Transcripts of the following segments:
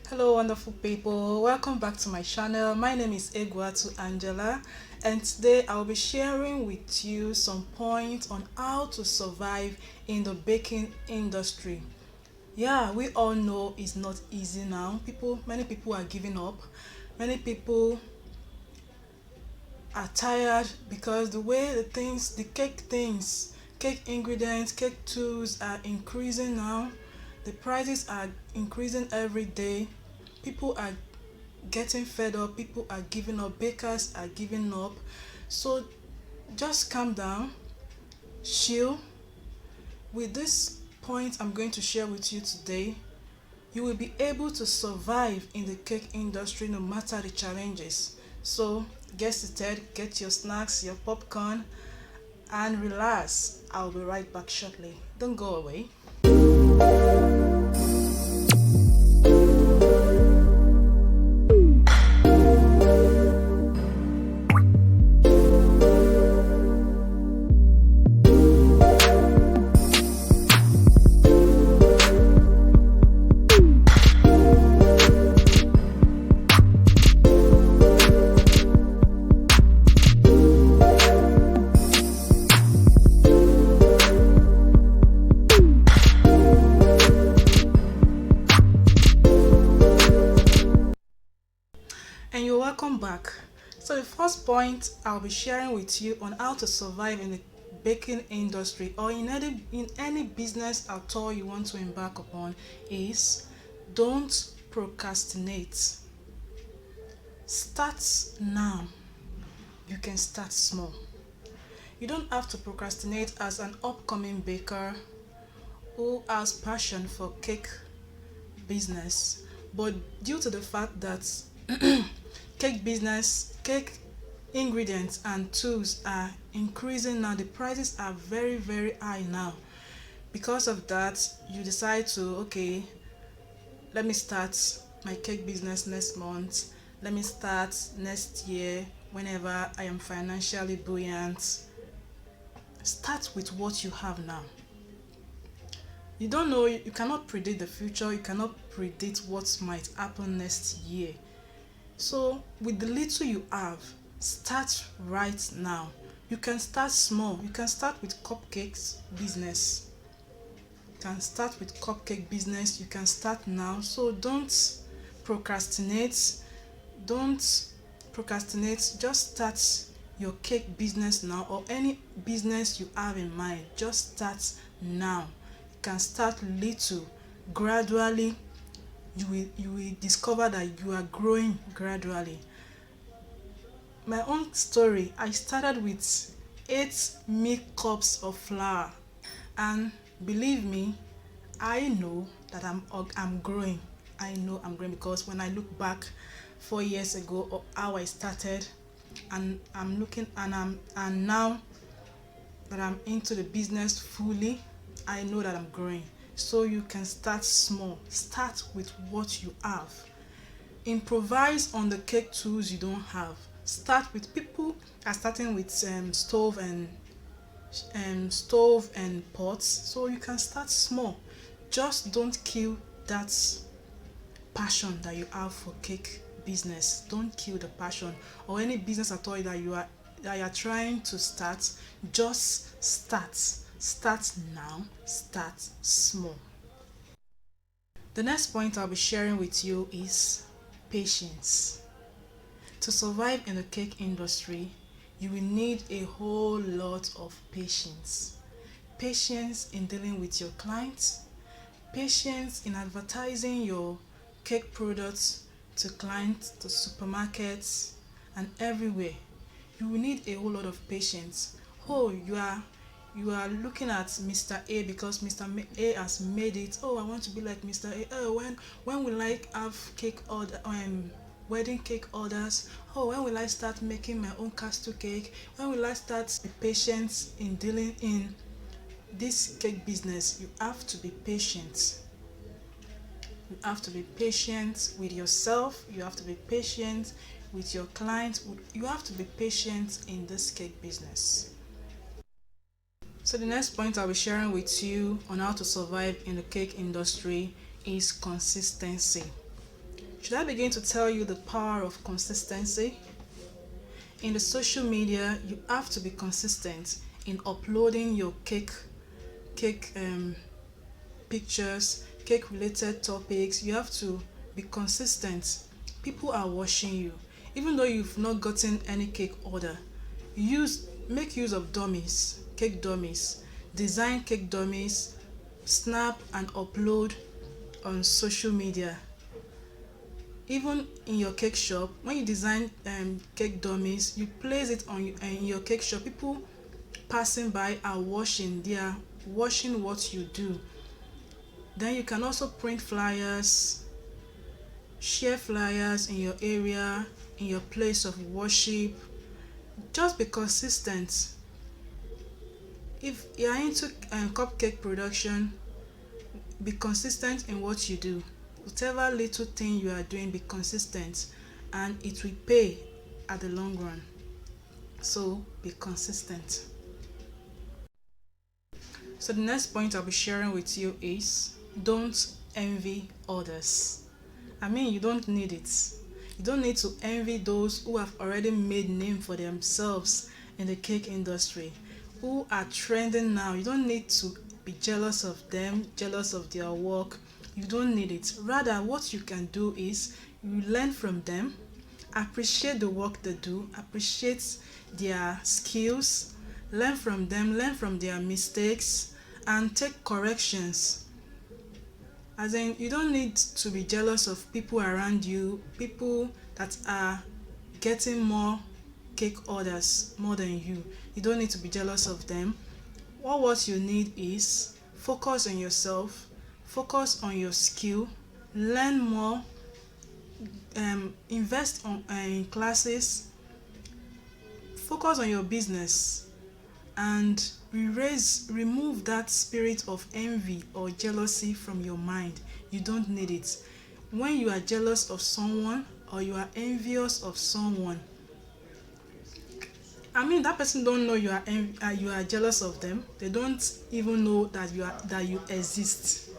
Hello wonderful people, welcome back to my channel. My name is Egwatu Angela, and today I'll be sharing with you some points on how to survive in the baking industry. Yeah, we all know it's not easy now. Many people are giving up. Many people are tired because the way cake ingredients, cake tools are increasing now. The prices are increasing every day. People are getting fed up, people are giving up, bakers are giving up. So just calm down, chill. With this point I'm going to share with you today, you will be able to survive in the cake industry no matter the challenges. So get seated, get your snacks, your popcorn, and relax. I'll be right back shortly. Don't go away. And you're welcome back. So the first point I'll be sharing with you on how to survive in the baking industry or in any business at all you want to embark upon is don't procrastinate. Start now. You can start small. You don't have to procrastinate as an upcoming baker who has passion for cake business, but due to the fact that cake ingredients and tools are increasing now, the prices are very very high now. Because of that, you decide to, okay, let me start my cake business next month, let me start next year whenever I am financially buoyant. Start with what you have now. You don't know, you cannot predict the future, you cannot predict what might happen next year. So with the little you have, start right now. You can start small. You can start with cupcakes business. You can start with cupcake business. You can start now. So don't procrastinate. Don't procrastinate. Just start your cake business now, or any business you have in mind. Just start now. You can start little, gradually. You will discover that you are growing gradually. My own story, I started with 8 milk cups of flour, and believe me, I know that I'm growing. I know I'm growing because when I look back 4 years ago of how I started, and I'm looking and now that I'm into the business fully, I know that I'm growing. So you can start small. Start with what you have. Improvise on the cake tools you don't have. Start with, people are starting with stove and pots. So you can start small. Just don't kill that passion that you have for cake business. Don't kill the passion, or any business at all that you are trying to start. Just start now. Start small. The next point I'll be sharing with you is patience. To survive in the cake industry, you will need a whole lot of patience. Patience in dealing with your clients, patience in advertising your cake products to clients, to supermarkets, and everywhere. You will need a whole lot of patience. Oh, you are looking at Mr. A because Mr. A has made it. Oh, I want to be like Mr. A. Oh, when will I have cake order wedding cake orders? Oh, when will I start making my own castle cake? When will I start? Be patient in dealing in this cake business. You have to be patient. You have to be patient with yourself. You have to be patient with your clients. You have to be patient in this cake business. So the next point I'll be sharing with you on how to survive in the cake industry is consistency. Should I begin to tell you the power of consistency? In the social media, you have to be consistent in uploading your cake pictures, cake related topics. You have to be consistent. People are watching you. Even though you've not gotten any cake order, make use of dummies, cake dummies. Design cake dummies, snap and upload on social media. Even in your cake shop, when you design cake dummies, you place it in your cake shop. People passing by are watching, they are watching what you do. Then you can also print flyers, share flyers in your area, in your place of worship. Just be consistent. If you are into cupcake production, be consistent in what you do. Whatever little thing you are doing, be consistent, and it will pay at the long run. So be consistent. So the next point I'll be sharing with you is don't envy others. I mean, you don't need it. You don't need to envy those who have already made name for themselves in the cake industry, who are trending now. You don't need to be jealous of them, jealous of their work. You don't need it. Rather, what you can do is you learn from them, appreciate the work they do, appreciate their skills, learn from them, learn from their mistakes, and take corrections. As in, you don't need to be jealous of people around you, people that are getting more cake orders more than you. You don't need to be jealous of them. What you need is focus on yourself, focus on your skill, learn more, invest in classes, focus on your business, and remove that spirit of envy or jealousy from your mind. You don't need it. When you are jealous of someone or you are envious of someone, I mean, that person don't know you are jealous of them. They don't even know that you exist.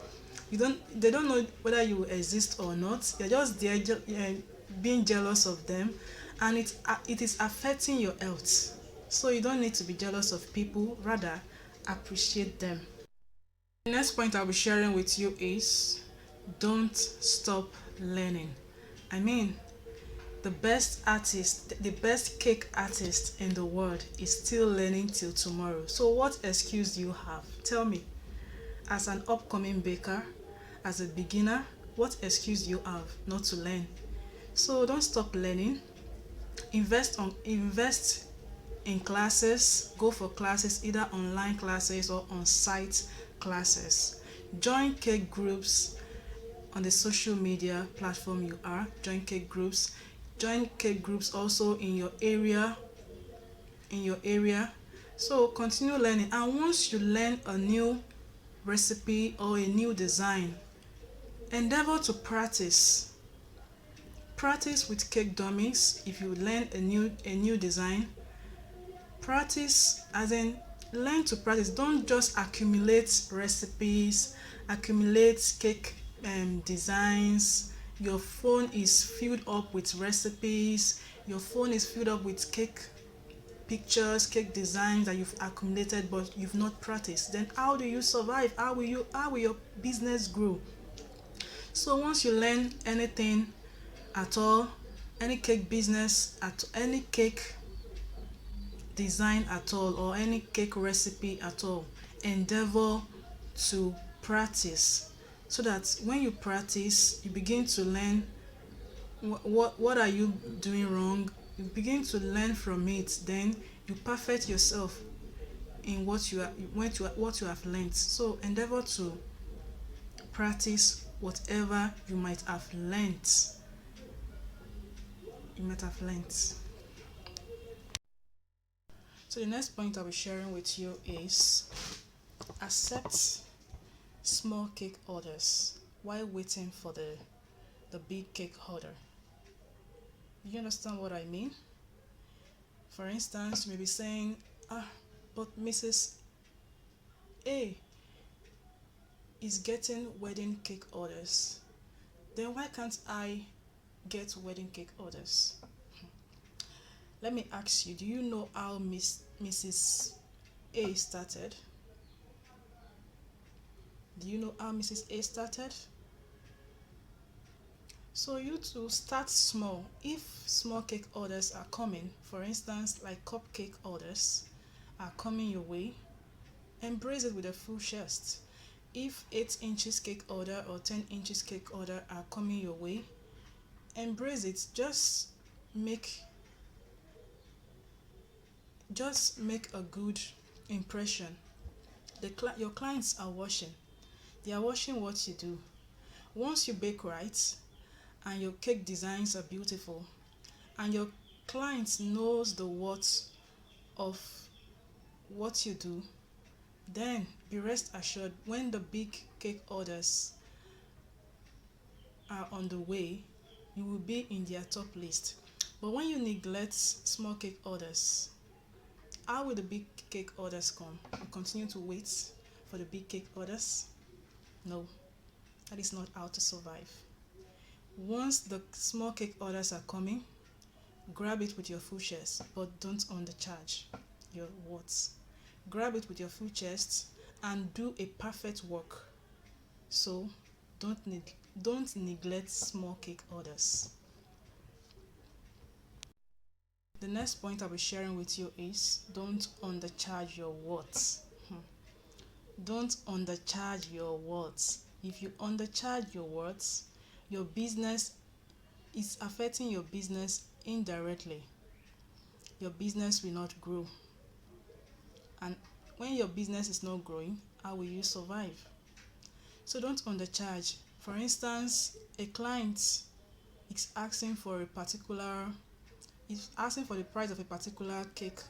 They don't know whether you exist or not. You're just there being jealous of them, and it is affecting your health. So you don't need to be jealous of people, rather appreciate them. The next point I'll be sharing with you is don't stop learning. I mean, the best cake artist in the world is still learning till tomorrow. So what excuse do you have? Tell me. As an upcoming baker, as a beginner, what excuse do you have not to learn? So don't stop learning. Invest in classes. Go for classes, either online classes or on-site classes. Join cake groups on the social media platform you are. Join cake groups also in your area. So continue learning, and once you learn a new recipe or a new design, endeavor to practice with cake dummies. If you learn a new design, practice, as in learn to practice. Don't just accumulate recipes, accumulate cake designs. Your phone is filled up with recipes, your phone is filled up with cake pictures, cake designs that you've accumulated, but you've not practiced. Then how do you survive? How will your business grow? So once you learn anything at all, any cake business, at any cake design at all, or any cake recipe at all, endeavor to practice, so that when you practice, you begin to learn what are you doing wrong. You begin to learn from it, then you perfect yourself in what you have learned. So endeavor to practice whatever you might have learned. So the next point I'll be sharing with you is accept small cake orders while waiting for the big cake order. Do you understand what I mean? For instance, you may be saying, but Mrs. A is getting wedding cake orders. Then why can't I get wedding cake orders. Let me ask you, do you know how Mrs. A started? Do you know how Mrs. A started? So you to start small. If small cake orders are coming, for instance, like cupcake orders are coming your way, embrace it with a full chest. If 8 inches cake order or 10 inches cake order are coming your way, embrace it. Make make a good impression. Your clients are watching. They are watching what you do. Once you bake right and your cake designs are beautiful and your client knows the worth of what you do, then be rest assured when the big cake orders are on the way, you will be in their top list. But when you neglect small cake orders, how will the big cake orders come? You continue to wait for the big cake orders? No, that is not how to survive. Once the small cake orders are coming, grab it with your full chest, but don't undercharge your words. Grab it with your full chest and do a perfect work. So don't neglect small cake orders. The next point I'll be sharing with you is don't undercharge your words. Don't undercharge your words. If you undercharge your words, your business is affecting your business indirectly. Your business will not grow. And when your business is not growing, how will you survive? So don't undercharge. For instance, a client is asking for the price of a particular cake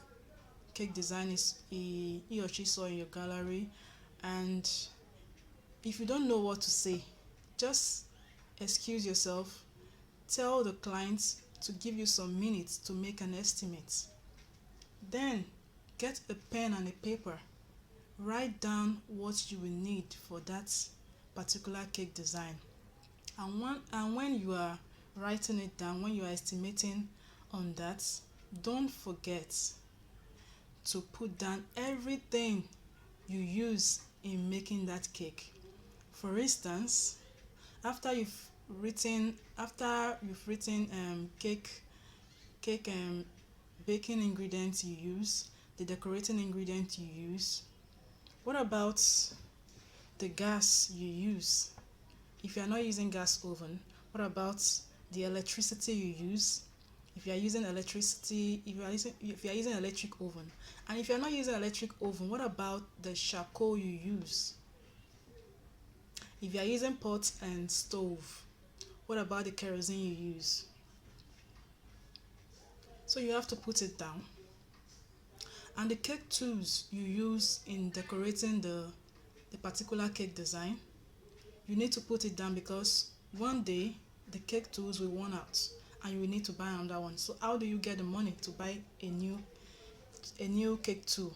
design he or she saw in your gallery, and if you don't know what to say, just excuse yourself. Tell the client to give you some minutes to make an estimate. Then get a pen and a paper. Write down what you will need for that particular cake design. And when you are writing it down, when you are estimating on that, don't forget to put down everything you use in making that cake. For instance, after you've written cake baking ingredients you use, the decorating ingredients you use, what about the gas you use? If you are not using gas oven, what about the electricity you use? If you are using electricity, if you are using electric oven, and if you are not using electric oven, what about the charcoal you use? If you are using pot and stove, what about the kerosene you use? So you have to put it down. And the cake tools you use in decorating the particular cake design, you need to put it down because one day the cake tools will run out and you will need to buy another one. So how do you get the money to buy a new cake tool?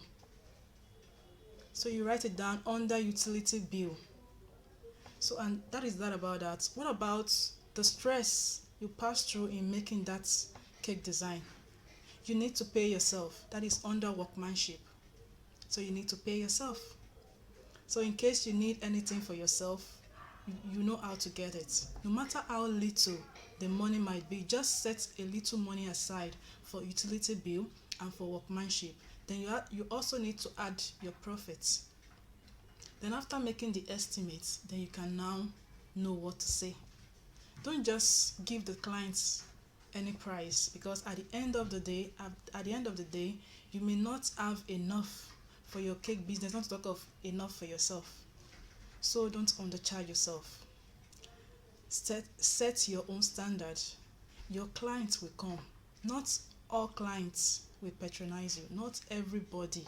So you write it down under utility bill. So, and that is that about that. What about the stress you pass through in making that cake design? You need to pay yourself. That is under workmanship. So you need to pay yourself. So in case you need anything for yourself, you know how to get it. No matter how little the money might be, just set a little money aside for utility bill and for workmanship. Then you also need to add your profits. Then after making the estimates, then you can now know what to say. Don't just give the clients any price, because at the end of the day, you may not have enough for your cake business, not to talk of enough for yourself. So don't undercharge yourself. Set your own standard. Your clients will come. Not all clients will patronize you. Not everybody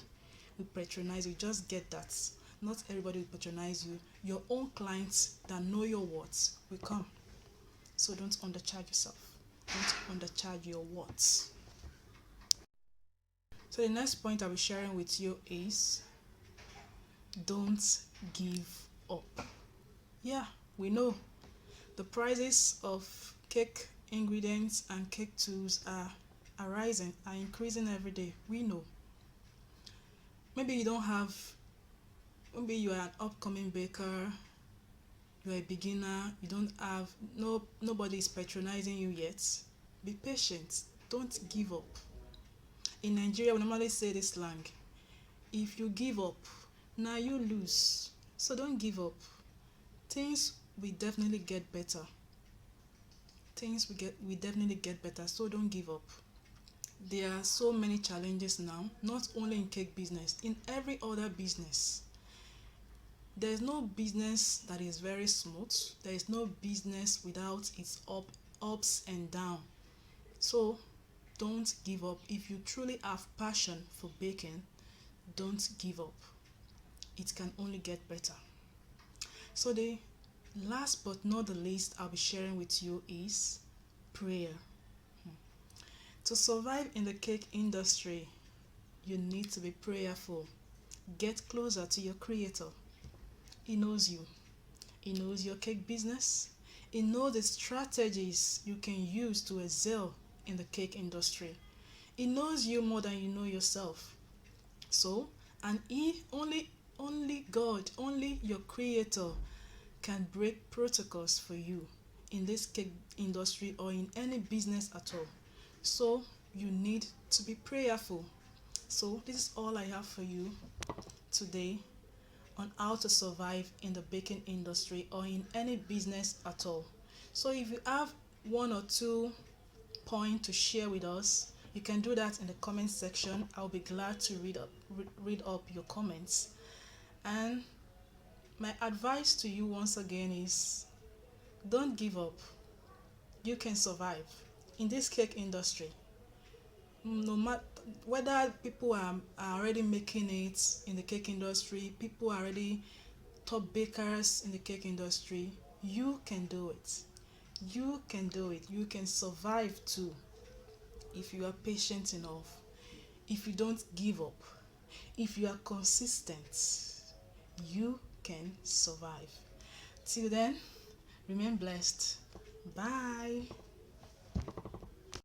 will patronize you. Just get that. Not everybody will patronize you. Your own clients that know your worth will come. So don't undercharge yourself. Don't undercharge your worth. So the next point I'll be sharing with you is don't give up. Yeah, we know the prices of cake ingredients and cake tools are increasing every day. We know. Maybe you don't have, maybe you are an upcoming baker, you're a beginner, you don't have, nobody is patronizing you yet. Be patient. Don't give up. In Nigeria, we normally say this slang: if you give up, now you lose. So don't give up. Things will definitely get better. Things will definitely get better. So don't give up. There are so many challenges now, not only in cake business, in every other business. There's no business that is very smooth. There is no business without its ups and downs. So don't give up. If you truly have passion for baking, don't give up. It can only get better. So the last but not the least I'll be sharing with you is prayer. To survive in the cake industry, you need to be prayerful. Get closer to your creator. He knows you. He knows your cake business. He knows the strategies you can use to excel in the cake industry. He knows you more than you know yourself. So, and he only God, only your creator can break protocols for you in this cake industry or in any business at all. So, you need to be prayerful. So, this is all I have for you today on how to survive in the baking industry or in any business at all. So, if you have one or two points to share with us, you can do that in the comment section. I'll be glad to read up your comments. And my advice to you once again is don't give up. You can survive in this cake industry. No matter whether people are already making it in the cake industry, people are already top bakers in the cake industry, you can do it. You can do it. You can survive too if you are patient enough, if you don't give up, if you are consistent, you can survive. Till then, remain blessed. Bye.